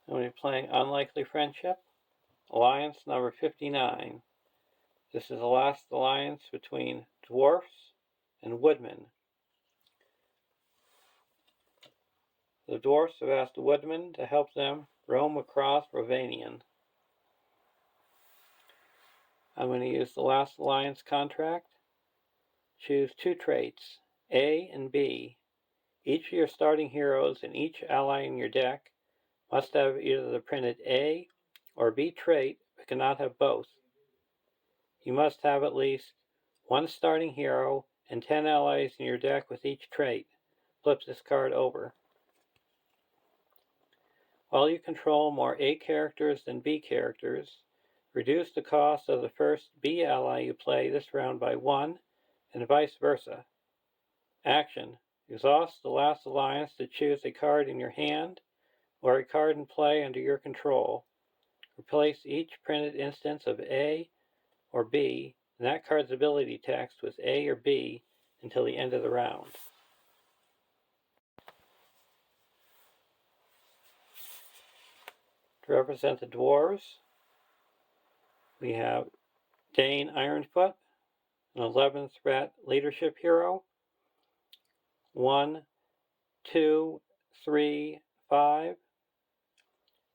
I'm going to be playing Unlikely Friendship, Alliance number 59. This is the last alliance between Dwarfs and Woodmen. The Dwarfs have asked the Woodmen to help them roam across Rhovanion. I'm going to use the last alliance contract. Choose two traits, A and B. Each of your starting heroes and each ally in your deck must have either the printed A or B trait, but cannot have both. You must have at least one starting hero and 10 allies in your deck with each trait. Flip this card over. While you control more A characters than B characters, reduce the cost of the first B ally you play this round by 1, and vice versa. Action. Exhaust the last alliance to choose a card in your hand or a card in play under your control. Replace each printed instance of A or B and that card's ability text with A or B until the end of the round. To represent the dwarves, we have Dane Ironfoot, an 11th threat leadership hero. 1, 2, 3, 5.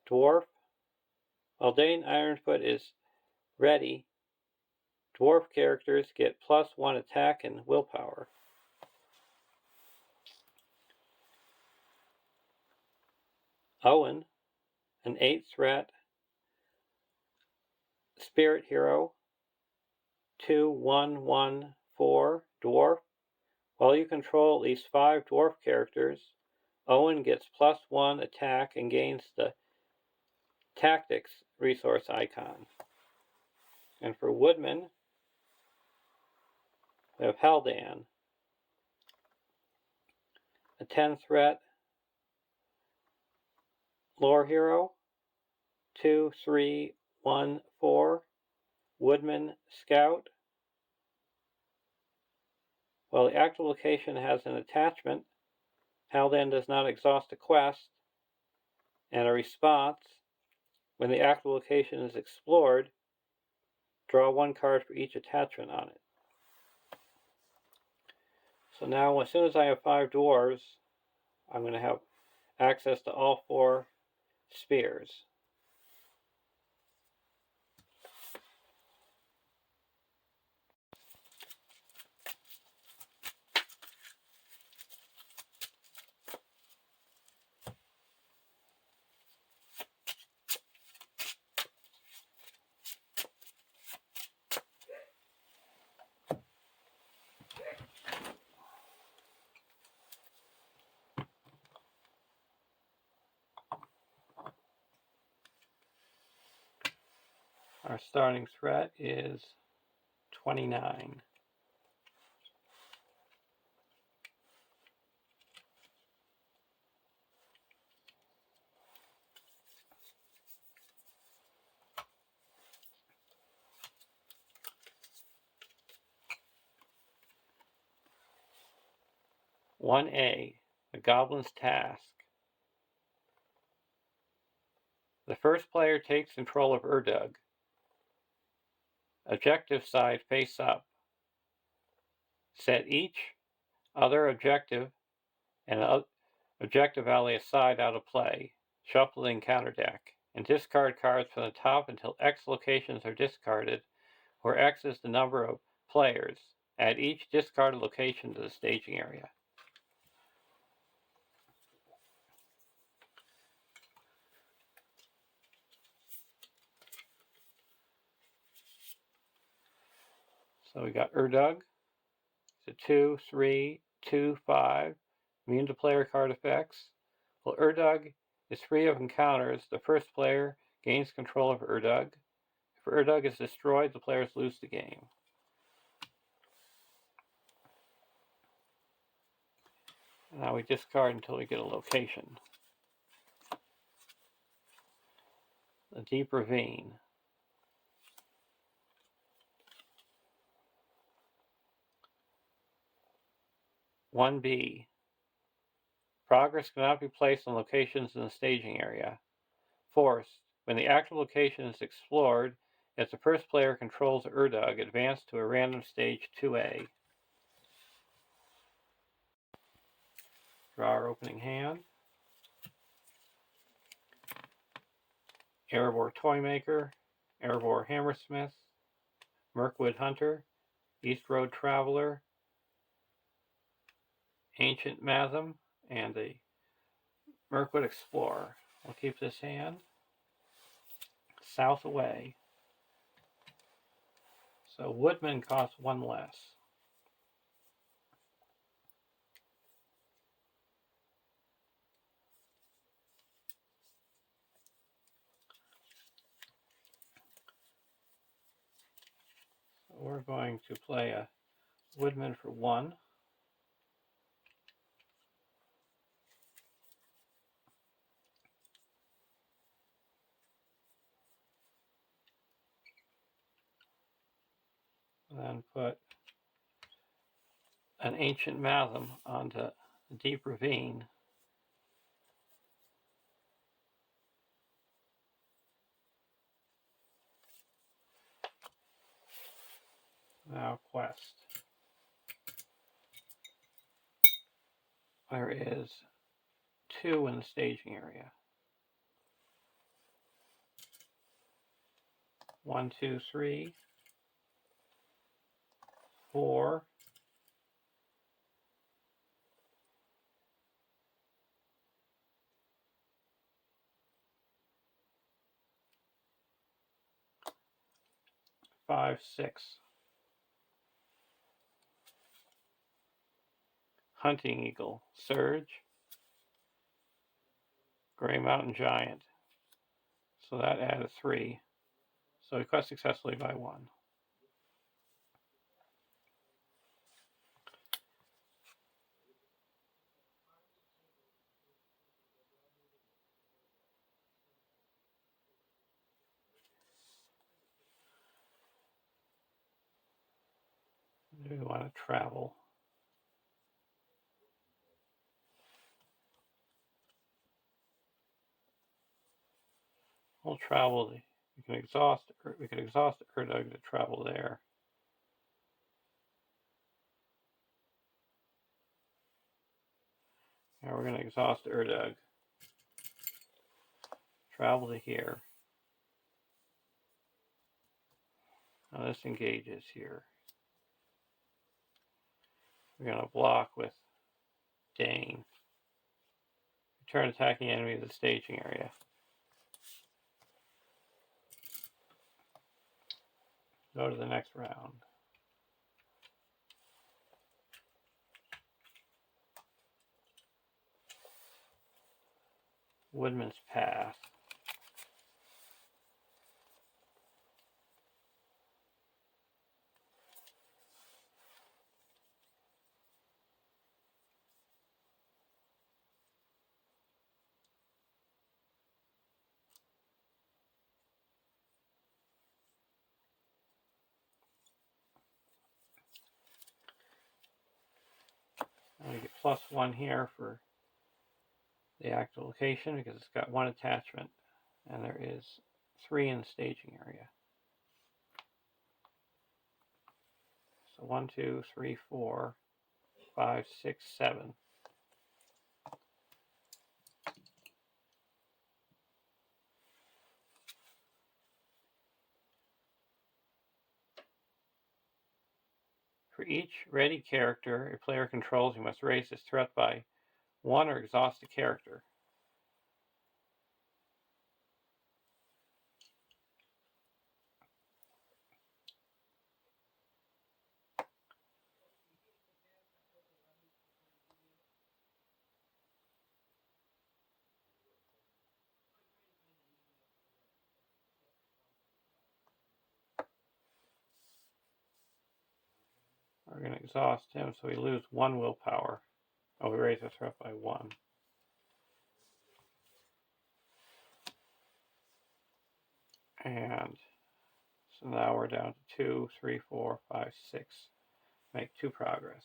Dwarf. While Dane Ironfoot is ready, dwarf characters get +1 attack and willpower. Owen, an 8th threat spirit hero. 2, 1, 1, 4. Dwarf. While you control at least 5 dwarf characters, Owen gets +1 attack and gains the Tactics resource icon. And for Woodman, we have Haldan, a 10 threat lore hero. 2, 3, 1, 4. Woodman Scout. While the active location has an attachment, Haldan does not exhaust a quest, and a response. When the active location is explored, draw 1 card for each attachment on it. So now, as soon as I have 5 dwarves, I'm going to have access to all 4 spears. Our starting threat is 29. "1A, the Goblin's Task. The first player takes control of Urdug. Objective side face up. Set each other objective and objective ally aside out of play, shuffle the encounter deck, and discard cards from the top until X locations are discarded, where X is the number of players. Add each discarded location to the staging area." So we got Urdug. It's a 2, 3, 2, 5. Immune to player card effects. While Urdug is free of encounters, the first player gains control of Urdug. If Urdug is destroyed, the players lose the game. Now we discard until we get a location. The Deep Ravine. "1B. Progress cannot be placed on locations in the staging area. Forced. When the actual location is explored, if the first player controls Urdug, advance to a random stage 2A. Draw our opening hand. Erebor Toymaker, Erebor Hammersmith, Mirkwood Hunter, East Road Traveler, Ancient Matham, and a Mirkwood Explorer. We'll keep this hand. South away. So Woodman costs one less. So we're going to play a Woodman for 1. And then put an Ancient Matham onto Deep Ravine. Now quest. There is 2 in the staging area. 1, 2, 3, 4, 5, 6. Hunting Eagle, Surge, Gray Mountain Giant. So that added 3. So we quest successfully by 1. Do we want to travel? We'll travel. We can exhaust Urdug to travel there. Now we're going to exhaust Urdug. Travel to here. Now this engages here. We're going to block with Dane. Return attacking enemy to the staging area. Go to the next round. Woodman's Path. And we get +1 here for the actual location because it's got 1 attachment, and there is 3 in the staging area. So 1, 2, 3, 4, 5, 6, 7. For each ready character a player controls, you must raise this threat by 1 or exhaust a character. We're going to exhaust him, so we lose 1 willpower. Oh, we raise the threat by 1. And so now we're down to 2, 3, 4, 5, 6. Make 2 progress.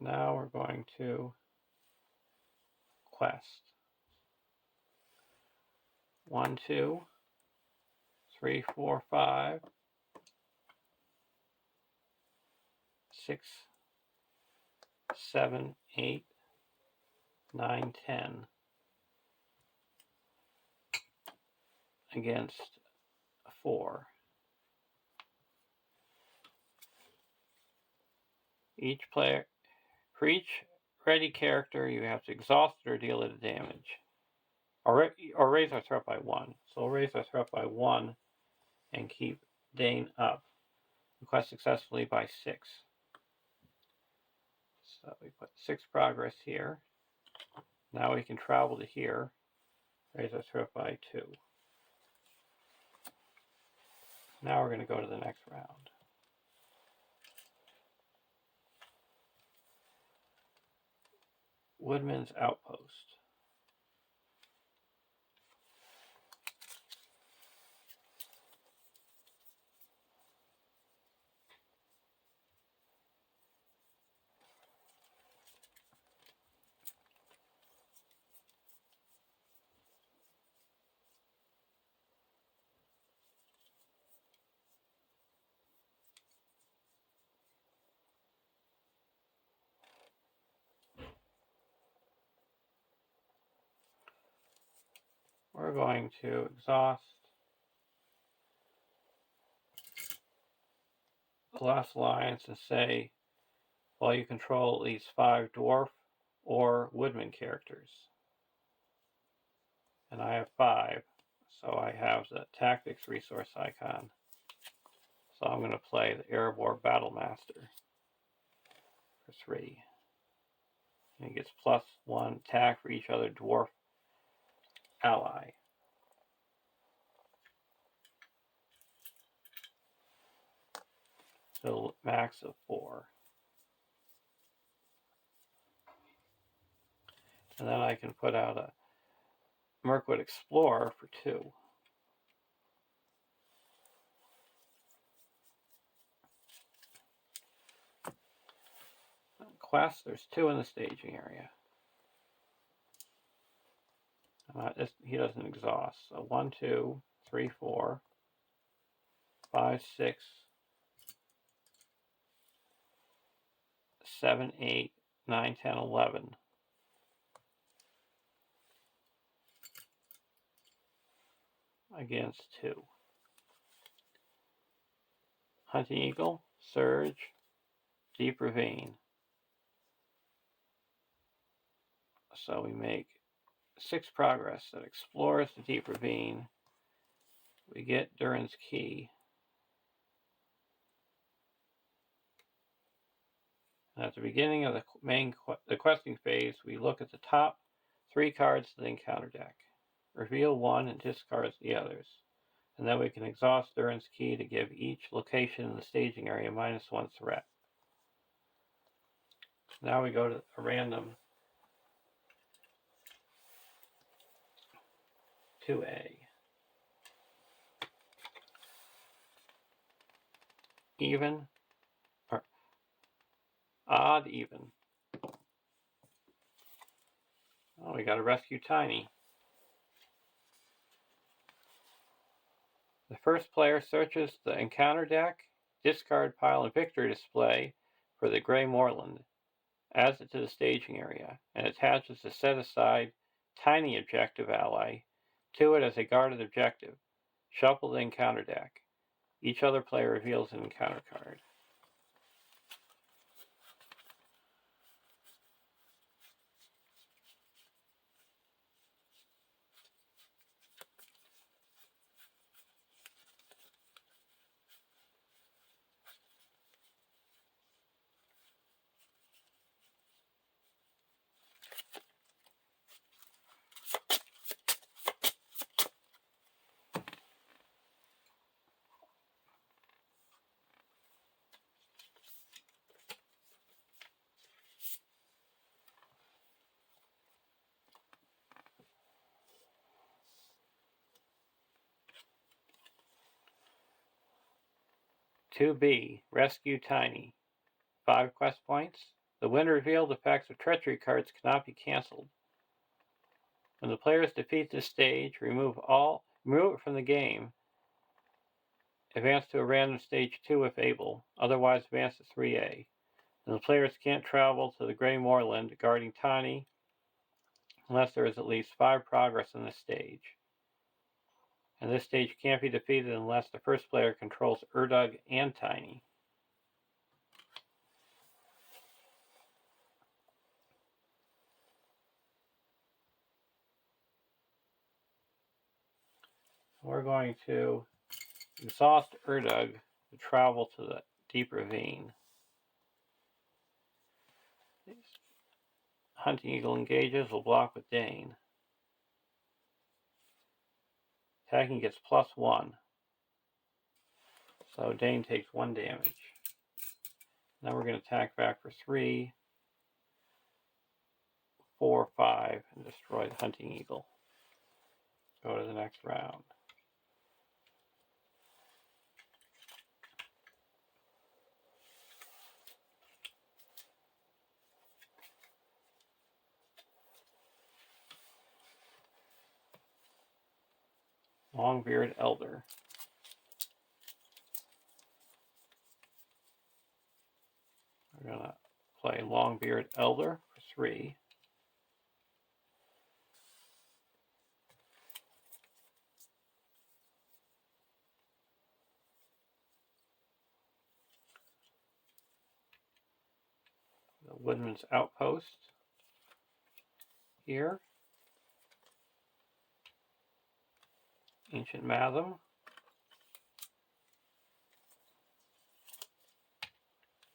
Now we're going to quest. 1, 2, 3, 4, 5, 6, 7, 8, 9, 10 against 4. For each ready character, you have to exhaust it or deal it damage. Or raise our threat by 1. So we'll raise our threat by 1 and keep Dane up. Request successfully by 6. So we put 6 progress here. Now we can travel to here. Raise our threat by 2. Now we're going to go to the next round. Woodman's Outpost. We're going to exhaust the last alliance and say, well, you control at least 5 dwarf or woodman characters. And I have 5, so I have the tactics resource icon. So I'm going to play the Erebor Battlemaster for 3. And he gets +1 attack for each other dwarf ally. So max of 4. And then I can put out a Mirkwood Explorer for 2. Quest, there's 2 in the staging area. He doesn't exhaust. So 1, 2, 3, 4, 5, 6, 7, 8, 9, 10, 11. Against 2. Hunting Eagle, Surge, Deep Ravine. So we make 6 progress that explores the Deep Ravine. We get Durin's Key. And at the beginning of the questing phase, we look at the top 3 cards of the encounter deck. Reveal 1 and discard the others. And then we can exhaust Durin's Key to give each location in the staging area -1 threat. Now we go to a random 2A. Even, or odd even. Oh, we got to rescue Tiny. The first player searches the encounter deck, discard pile, and victory display for the Grey Moorland, adds it to the staging area, and attaches the set-aside Tiny objective ally to it as a guarded objective. Shuffle the encounter deck. Each other player reveals an encounter card. "2B, rescue Tiny. 5 quest points. The when revealed effects of treachery cards cannot be cancelled. When the players defeat this stage, remove it from the game. Advance to a random stage 2 if able, otherwise advance to 3A. And the players can't travel to the Grey Moorland guarding Tiny unless there is at least 5 progress in this stage. And this stage can't be defeated unless the first player controls Urdug and Tiny. We're going to exhaust Urdug to travel to the Deep Ravine. Hunting Eagle engages, will block with Dane. Attacking gets +1. So Dane takes 1 damage. Now we're going to attack back for 3, 4, 5, and destroy the Hunting Eagle. Go to the next round. Longbeard Elder. We're going to play Longbeard Elder for 3. The Woodman's Outpost here. Ancient Matham.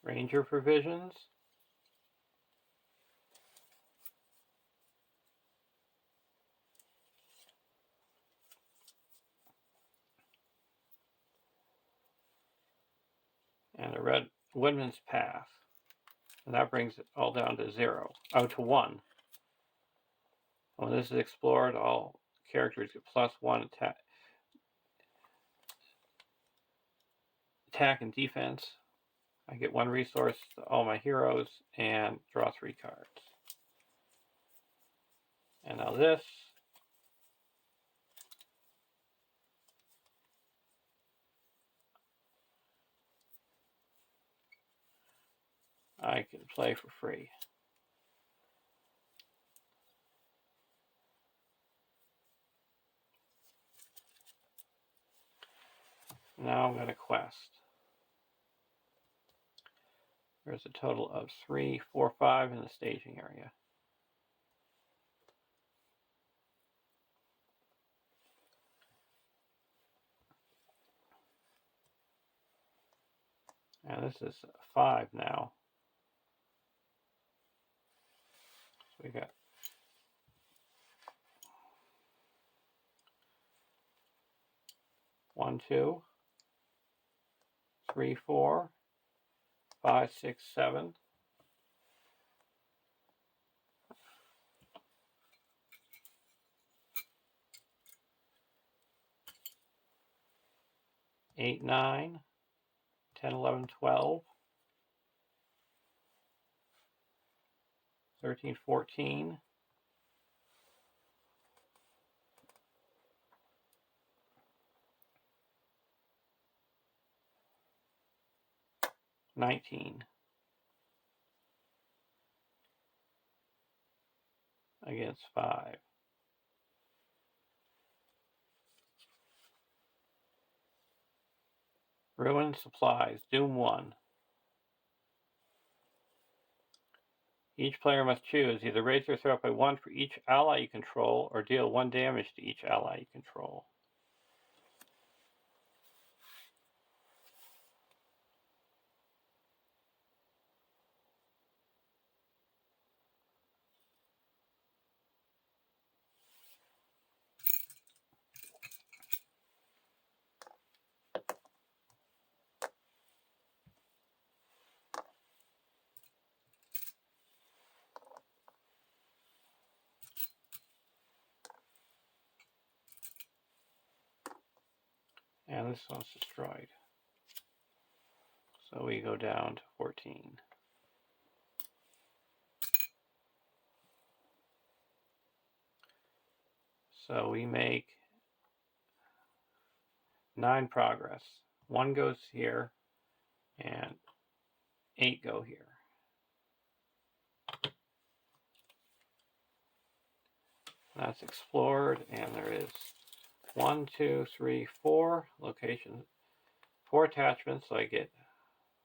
Ranger Provisions. And a red Woodman's Path. And that brings it all down to 0. Oh, to 1. When this is explored, all characters get +1 attack and defense. I get 1 resource to all my heroes and draw 3 cards. And now this. I can play for free. Now I'm going to quest. There's a total of 3, 4, 5 in the staging area. And this is 5 now. So we got 1, 2, 3, 4, 5, 6, 7. 8, 9, 10, 11, 12, 13, 14, 19 against 5. Ruin Supplies, Doom 1. Each player must choose either raise their threat by 1 for each ally you control or deal 1 damage to each ally you control. And this one's destroyed. So we go down to 14. So we make 9 progress. 1 goes here, and 8 go here. That's explored, and there is 1, 2, 3, 4 locations, 4 attachments, so I get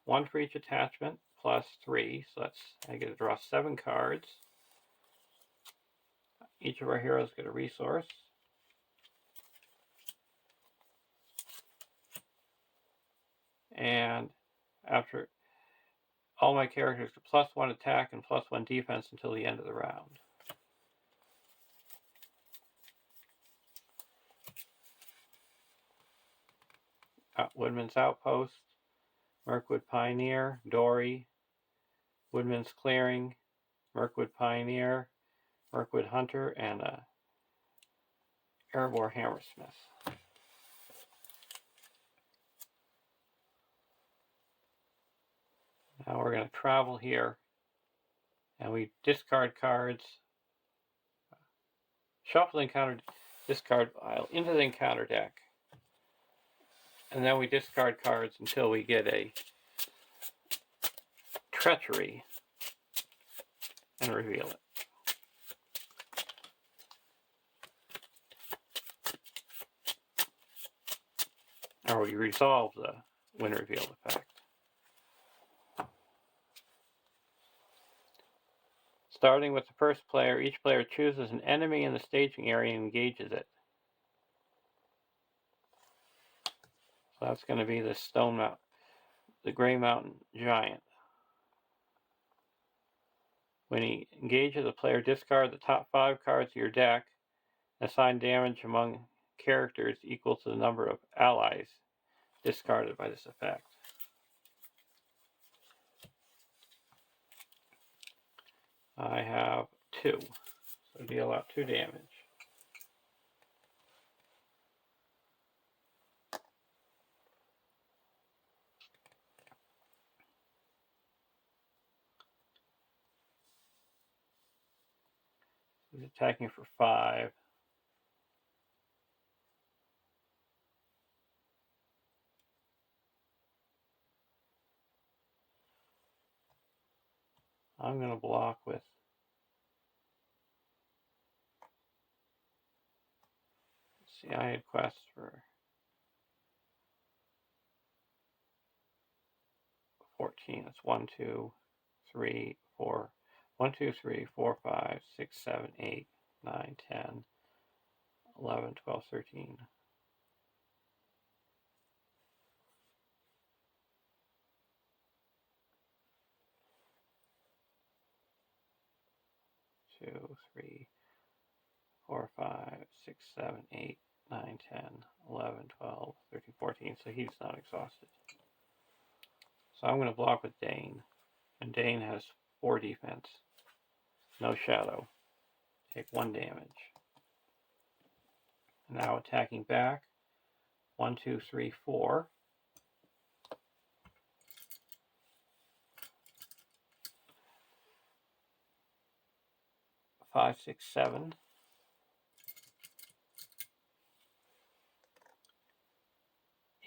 1 for each attachment, plus 3, so I get to draw 7 cards. Each of our heroes get a resource. And after all my characters get +1 attack and +1 defense until the end of the round. Woodman's Outpost, Mirkwood Pioneer, Dory, Woodman's Clearing, Mirkwood Pioneer, Mirkwood Hunter, and Erebor Hammersmith. Now we're going to travel here, and we discard cards, shuffle the encounter discard pile into the encounter deck, and then we discard cards until we get a Treachery and reveal it. Or we resolve the win reveal effect. Starting with the first player, each player chooses an enemy in the staging area and engages it. So that's going to be the Stone Mountain, the Gray Mountain Giant. When he engages, the player discard the top 5 cards of your deck and assign damage among characters equal to the number of allies discarded by this effect. I have 2, so deal out 2 damage. He's attacking for 5. I'm going to block with I had quests for 14. It's 1, 2, 3, 4. 1, 2, 3, 4, 5, 6, 7, 8, 9, 10, 11, 12, 13. 2, 3, 4, 5, 6, 7, 8, 9, 10, 11, 12, 13, 14. So he's not exhausted. So I'm going to block with Dane. And Dane has 4 defense. No shadow. Take 1 damage. Now attacking back. 1, 2, 3, 4. 5, 6, 7.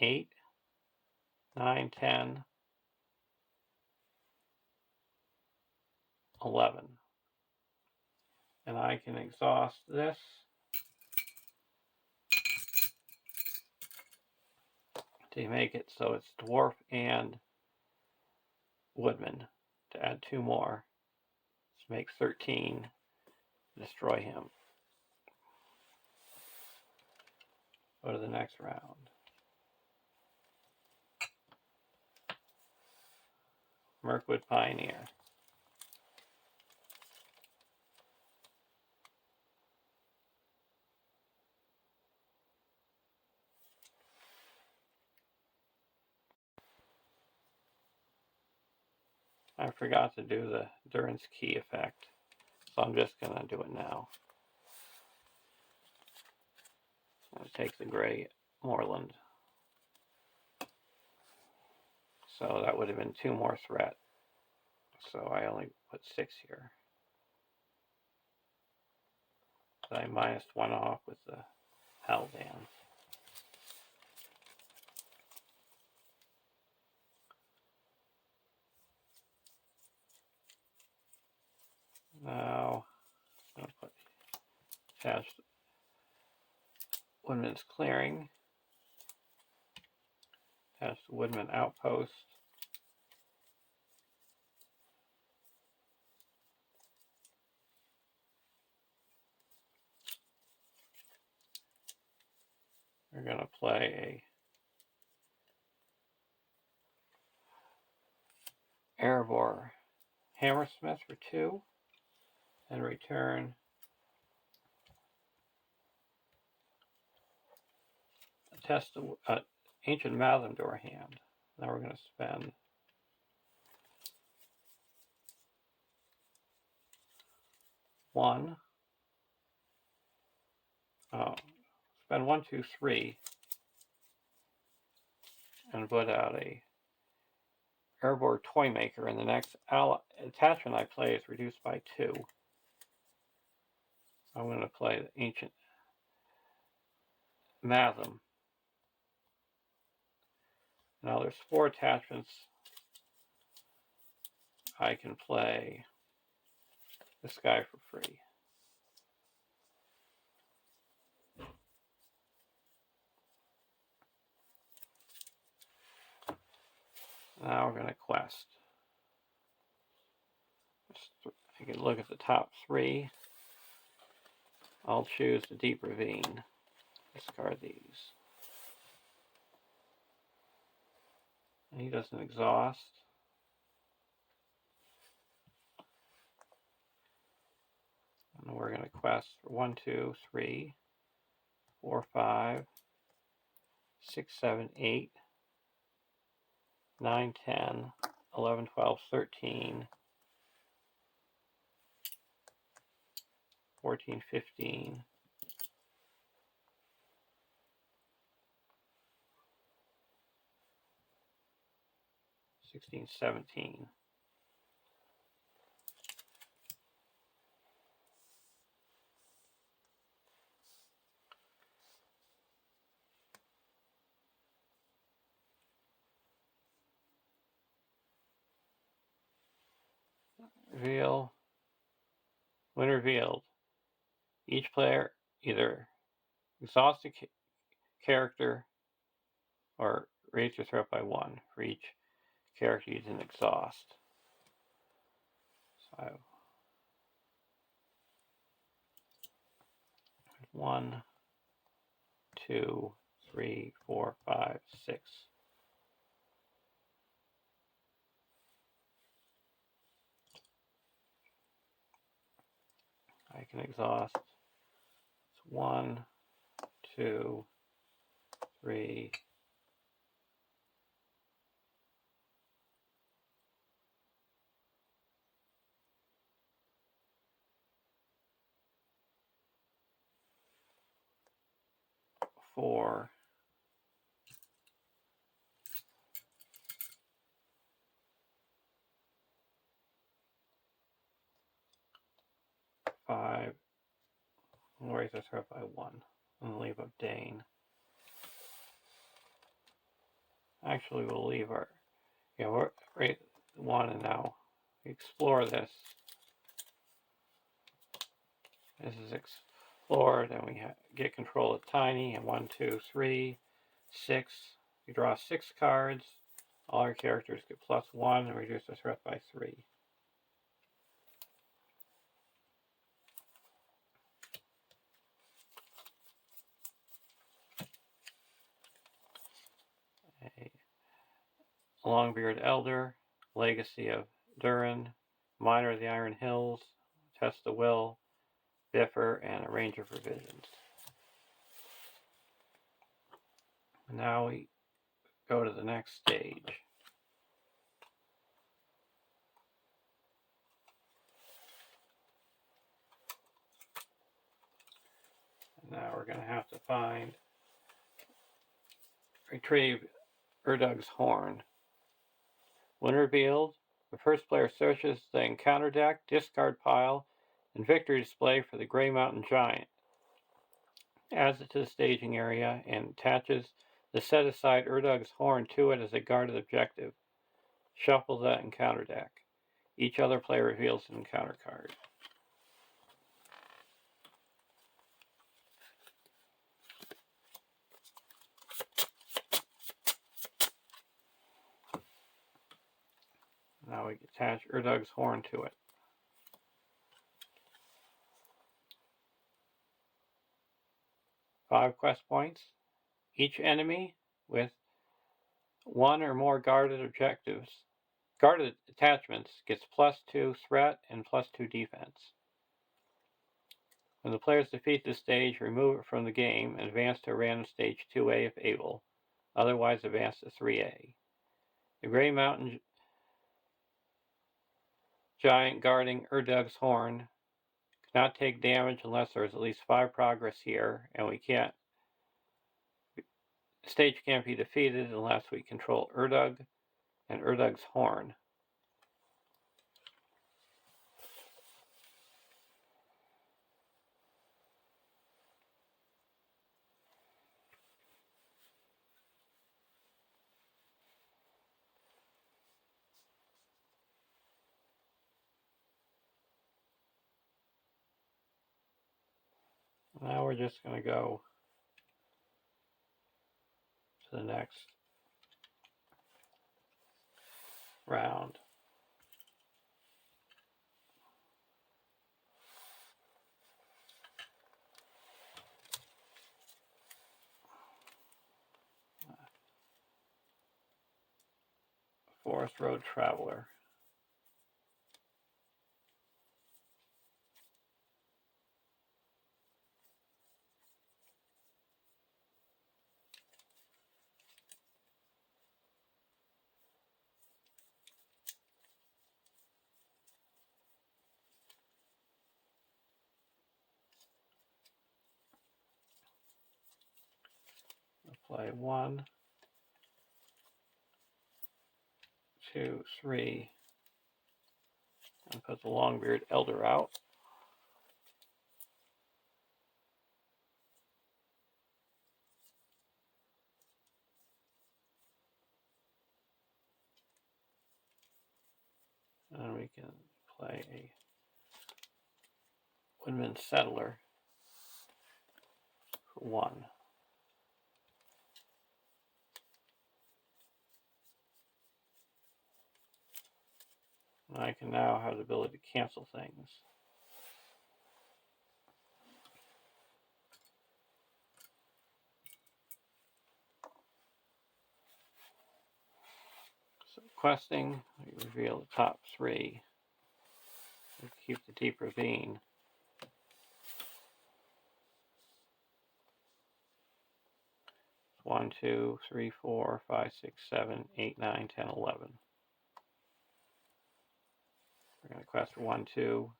8, 9, 10, 11. And I can exhaust this. To make it so it's Dwarf and Woodman. To add 2 more. Let's make 13. Destroy him. Go to the next round. Mirkwood Pioneer. I forgot to do the Durin's Key effect, so I'm just going to do it now. I'm going to take the Gray Moorland. So that would have been 2 more threat. So I only put 6 here. I minus one off with the Hellbands. Now I'm going to put attached Woodman's Clearing, attach the Woodman Outpost, we're going to play a Erebor Hammersmith for 2 and return test the Ancient Malamdor hand. Now we're going to spend spend 1, 2, 3, and put out a Erebor Toymaker, and the next attachment I play is reduced by 2. I'm going to play the Ancient Matham. Now there's 4 attachments. I can play this guy for free. Now we're going to quest. I can look at the top 3. I'll choose the Deep Ravine. Discard these. And he doesn't exhaust. And we're going to quest for 1, 2, 3, 4, 5, 6, 7, 8, 9, 10, 11, 12, 13, 14, 15, 16, 17. Reveal. When revealed, each player either exhausts a character or raise your threat by 1 for each character you didn't exhaust. So 1, 2, 3, 4, 5, 6. I can exhaust. It's 1, 2, 3, 4, 5. We'll raise our threat by 1 and leave up Dane. Actually, we'll leave our, we're right 1, and now explore this. This is explore, then we get control of Tiny, and 1, 2, 3, 6. We draw 6 cards. All our characters get +1 and reduce the threat by 3. A Longbeard Elder, Legacy of Durin, Miner of the Iron Hills, Test the Will, Biffer, and a Range of Revisions. Now we go to the next stage. And now we're going to have to retrieve Urdug's Horn. When revealed, the first player searches the encounter deck, discard pile, and victory display for the Grey Mountain Giant. adds it to the staging area, and attaches the set-aside Urdug's horn to it as a guarded objective. Shuffle that encounter deck. Each other player reveals an encounter card. Now we attach Urdug's horn to it. Five quest points. Each enemy with one or more guarded attachments gets +2 threat and +2 defense. When the players defeat this stage, remove it from the game and advance to a random stage 2A if able. Otherwise, advance to 3A. The Grey Mountain Giant guarding Urdug's horn cannot take damage unless there is at least 5 progress here, and the stage can't be defeated unless we control Urdug and Urdug's horn. Now we're just going to go to the next round. Forest Road Traveler. I'll play 1, 2, 3, and put the Longbeard Elder out. And we can play a Woodman Settler for 1. And I can now have the ability to cancel things. So questing, we reveal the top 3. We keep the Deep Ravine. It's 1, 2, 3, 4, 5, 6, 7, 8, 9, 10, 11. We're going to quest 1, 2,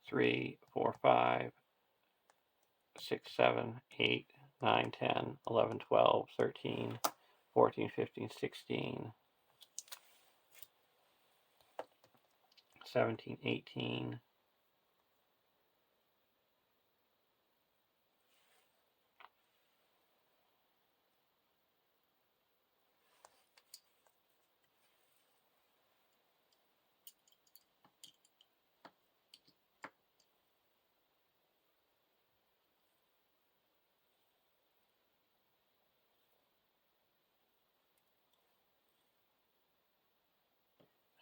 3, 4, 5, 6, 7, 8, 9, 10, 11, 12, 13, 14, 15, 16, 17, 18,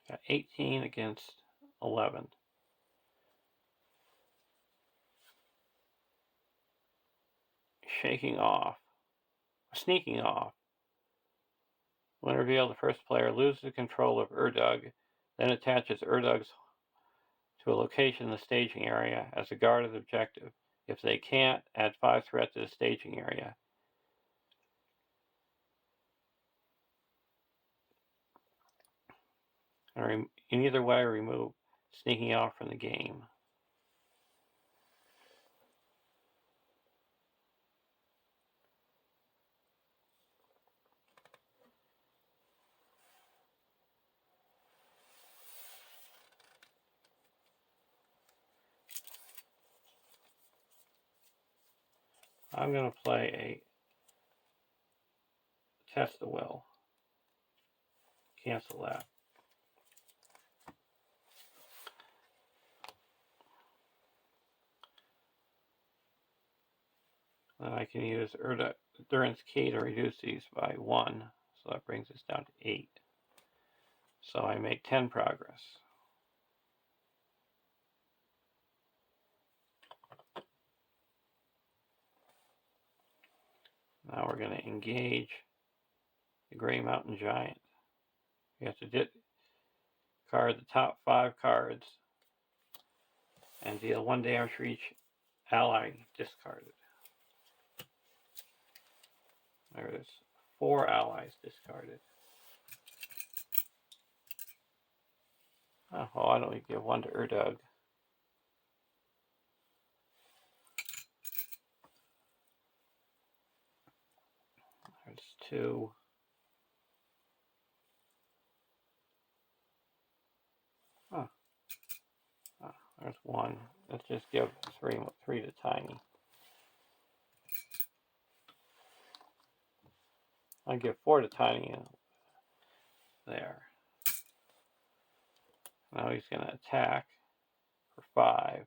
got 18 against 11. Sneaking off. When revealed, the first player loses control of Urdug, then attaches Urdug's to a location in the staging area as a guarded objective. If they can't, add 5 threat to the staging area. And in either way, remove sneaking off from the game. I'm going to play a Test the Will. Cancel that. Then I can use Endurance Key to reduce these by 1. So that brings us down to 8. So I make 10 progress. Now we're going to engage the Gray Mountain Giant. We have to discard the top 5 cards and deal 1 damage for each ally discarded. There's 4 allies discarded. Oh, why don't we give 1 to Urdug? There's 2. Oh, there's 1. Let's just give 3 to Tiny. I give 4 to Tiny there. Now he's going to attack for 5.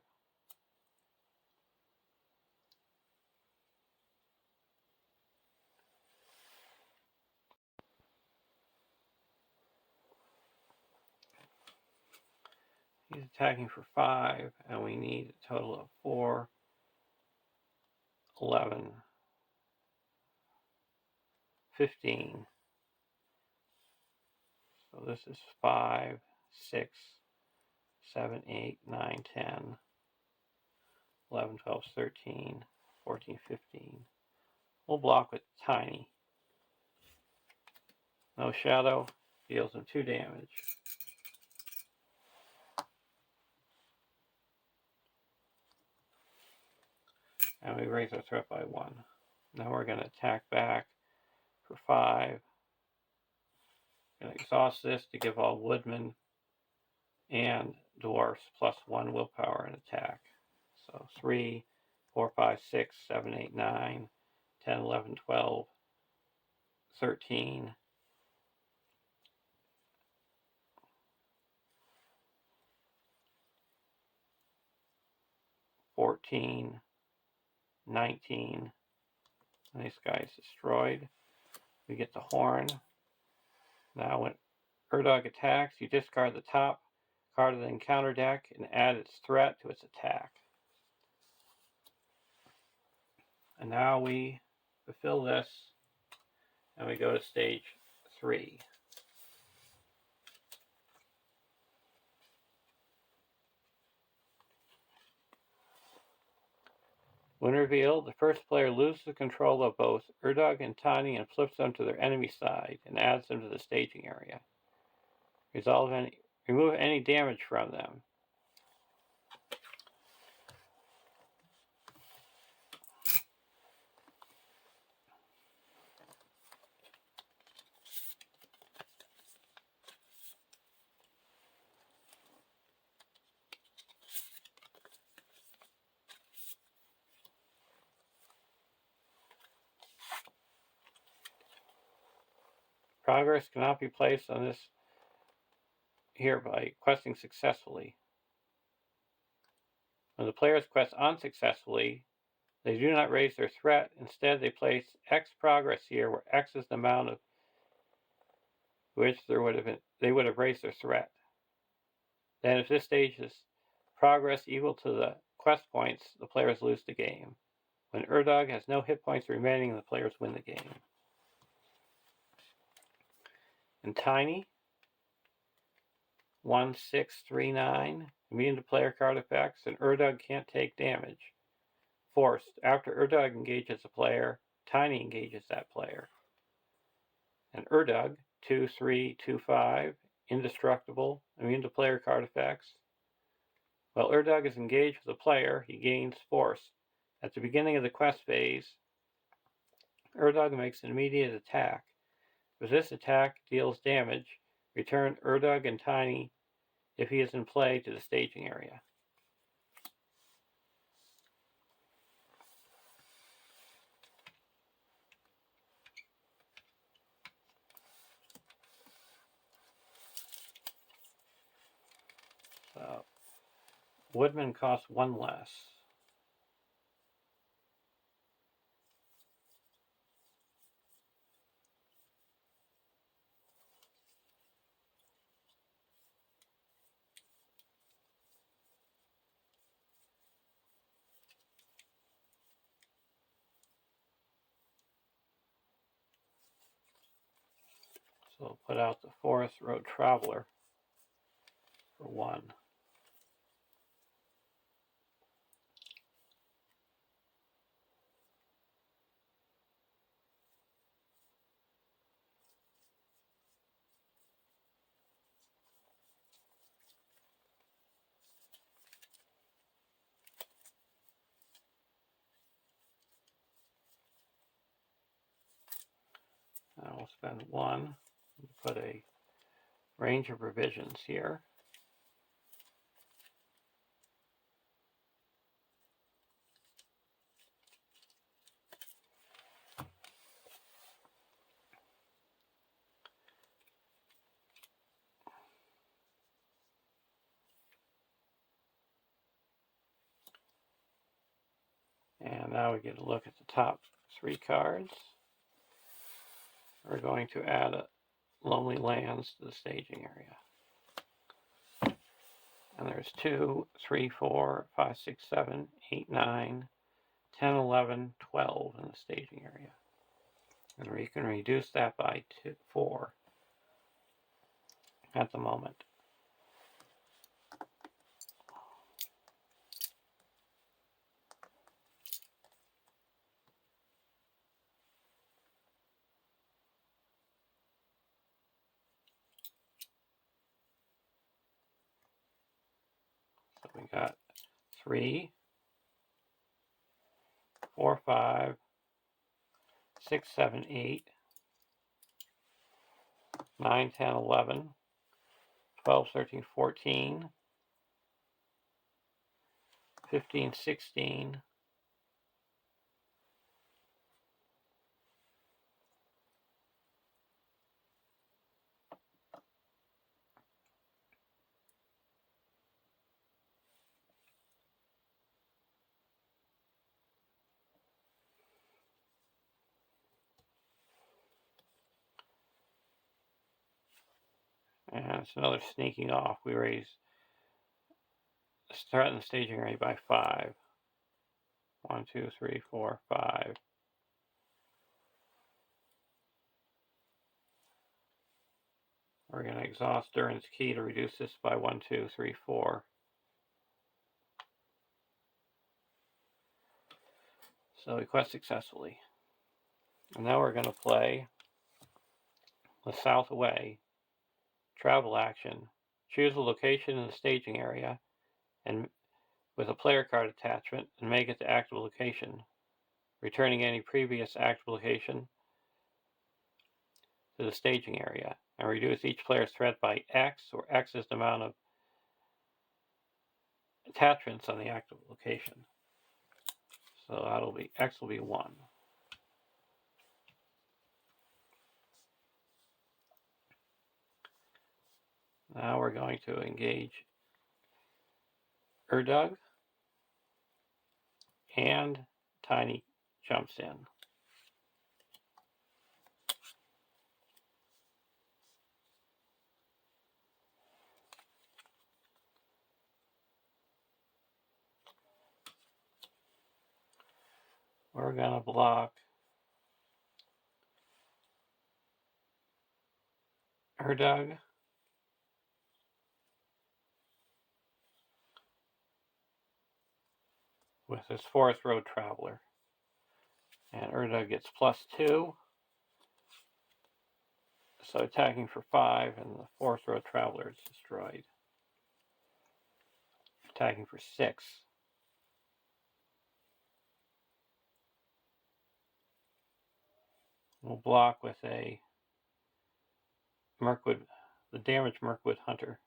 He's attacking for 5, and we need a total of 4, 11, 15. So this is 5, 6, 7, 8, 9, 10, 11, 12, 13, 14, 15. We'll block with Tiny. No Shadow, deals him 2 damage. And we raise our threat by 1. Now we're going to attack back for 5. Going to exhaust this to give all Woodmen and Dwarfs plus 1 willpower and attack. So 3, 4, 5, 6, 7, 8, 9, 10, 11, 12, 13, 14, 19. And this guy is destroyed. We get the horn. Now when Urdug attacks, you discard the top card of the encounter deck and add its threat to its attack. And now we fulfill this, and we go to stage 3. When revealed, the first player loses control of both Urdug and Tiny and flips them to their enemy side and adds them to the staging area. Remove any damage from them. Progress cannot be placed on this here by questing successfully. When the players quest unsuccessfully, they do not raise their threat. Instead, they place X progress here, where X is the amount of which they would have raised their threat. Then, if this stage is progress equal to the quest points, the players lose the game. When Urdug has no hit points remaining, the players win the game. And Tiny, 1639, immune to player card effects, and Urdug can't take damage. Forced, after Urdug engages a player, Tiny engages that player. And Urdug, 2325, indestructible, immune to player card effects. While Urdug is engaged with a player, he gains force. At the beginning of the quest phase, Urdug makes an immediate attack. If this attack deals damage, return Urdug and Tiny, if he is in play, to the staging area. So Woodman costs 1 less. So we'll put out the Forest Road Traveler for 1. And we'll spend 1. Put a range of revisions here. And now we get a look at the top 3 cards. We're going to add a Lonely Lands to the staging area. And there's 2, 3, 4, 5, 6, 7, 8, 9, 10, 11, 12 in the staging area. And we can reduce that by 4 at the moment. So we got 3, 4, 5, 6, 7, 8, 9, 10, 11, 12, 13, 14, 15, 16, and it's another sneaking off. We start in the staging area by 5. 1, 2, 3, 4, 5. We're going to exhaust Durin's Key to reduce this by 1, 2, 3, 4. So we quest successfully. And now we're going to play the South Away travel action. Choose a location in the staging area and with a player card attachment and make it the active location, returning any previous active location to the staging area, and reduce each player's threat by X, or X is the amount of attachments on the active location. So that'll be X will be 1. Now we're going to engage Erdug, and Tiny jumps in. We're going to block Erdug, with his Forest Road Traveler. And Erdug gets +2. So attacking for 5, and the Forest Road Traveler is destroyed. Attacking for 6. We'll block with a the damaged Mirkwood Hunter.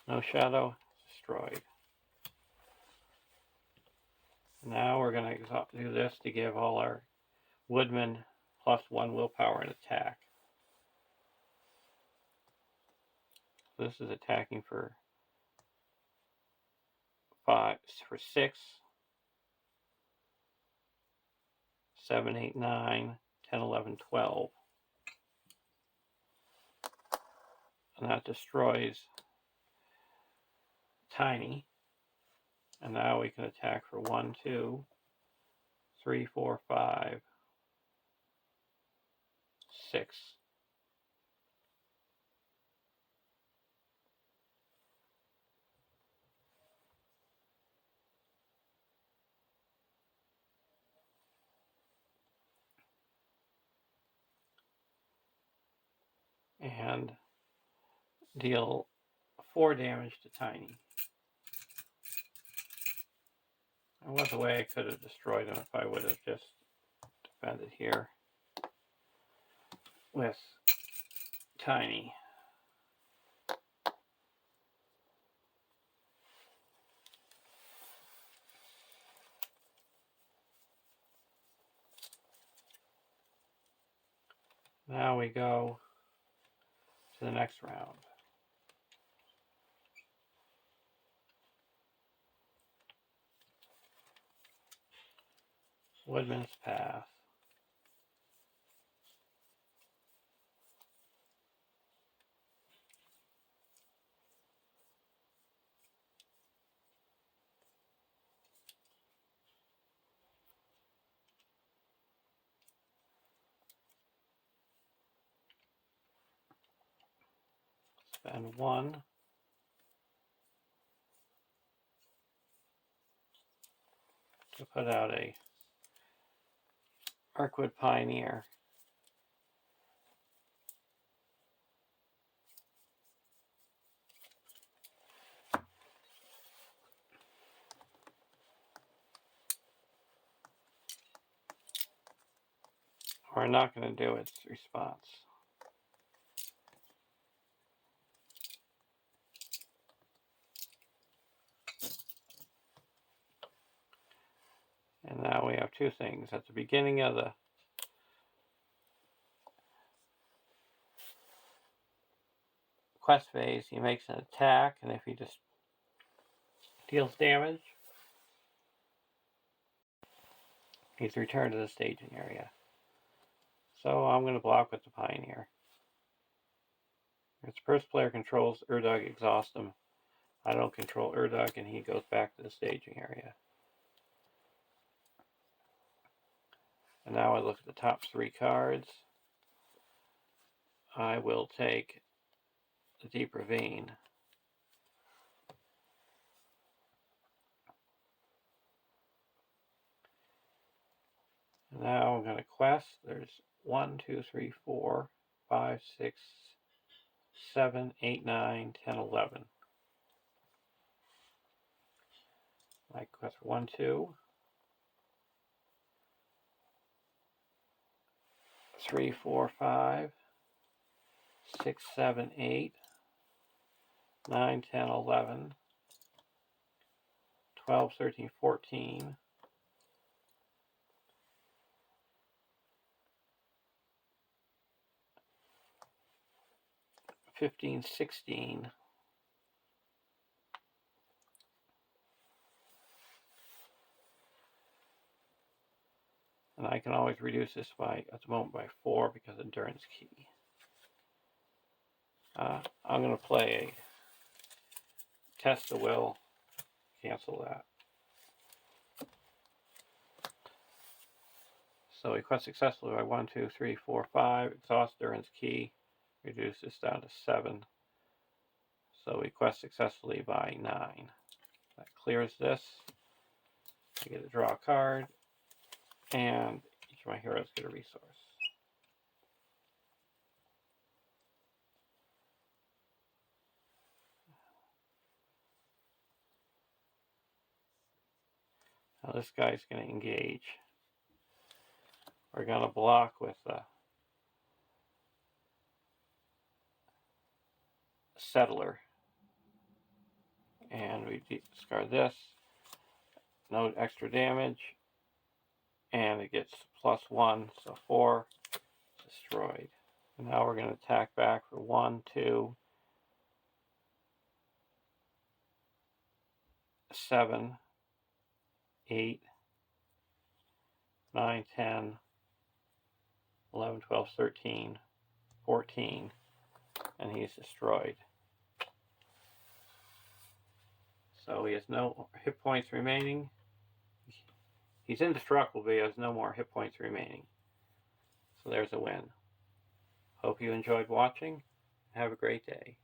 No shadow, destroyed. Now we're going to do this to give all our Woodmen +1 willpower and attack. So this is attacking for 5, for 6, 7, 8, 9, 10, 11, 12. And that destroys Tiny. And now we can attack for 1, 2, 3, 4, 5, 6. And deal 4 damage to Tiny. There was a way I could have destroyed him if I would have just defended here with Tiny. Now we go to the next round. Woodman's Path. Spend 1. To put out a Arcwood Pioneer. We're not going to do its response. And now we have 2 things. At the beginning of the quest phase, he makes an attack, and if he just deals damage, he's returned to the staging area. So I'm going to block with the Pioneer. If the first player controls Urdug, exhaust him. I don't control Urdug, and he goes back to the staging area. And now I look at the top 3 cards. I will take the Deep Ravine. And now I'm going to quest. There's 1, 2, 3, 4, 5, 6, 7, 8, 9, 10, 11. I quest 1, 2, 3, 4, 5, 6, 7, 8, 9, 10, 11, 12, 13, 14, 15, 16, and I can always reduce this by, at the moment, by 4 because of Endurance Key. I'm going to play a Test the Will, cancel that. So we quest successfully by 1, 2, 3, 4, 5, exhaust Endurance Key, reduce this down to 7. So we quest successfully by 9. That clears this. I get to draw a card, and each of my heroes get a resource. Now this guy's going to engage. We're going to block with the Settler. And we discard this. No extra damage. And it gets +1, so 4. Destroyed. And now we're going to attack back for 1, 2, 7, 8, 9, 10, 11, 12, 13, 14, and he's destroyed. So he has no hit points remaining. He's indestructible, but he has no more hit points remaining. So there's a win. Hope you enjoyed watching. Have a great day.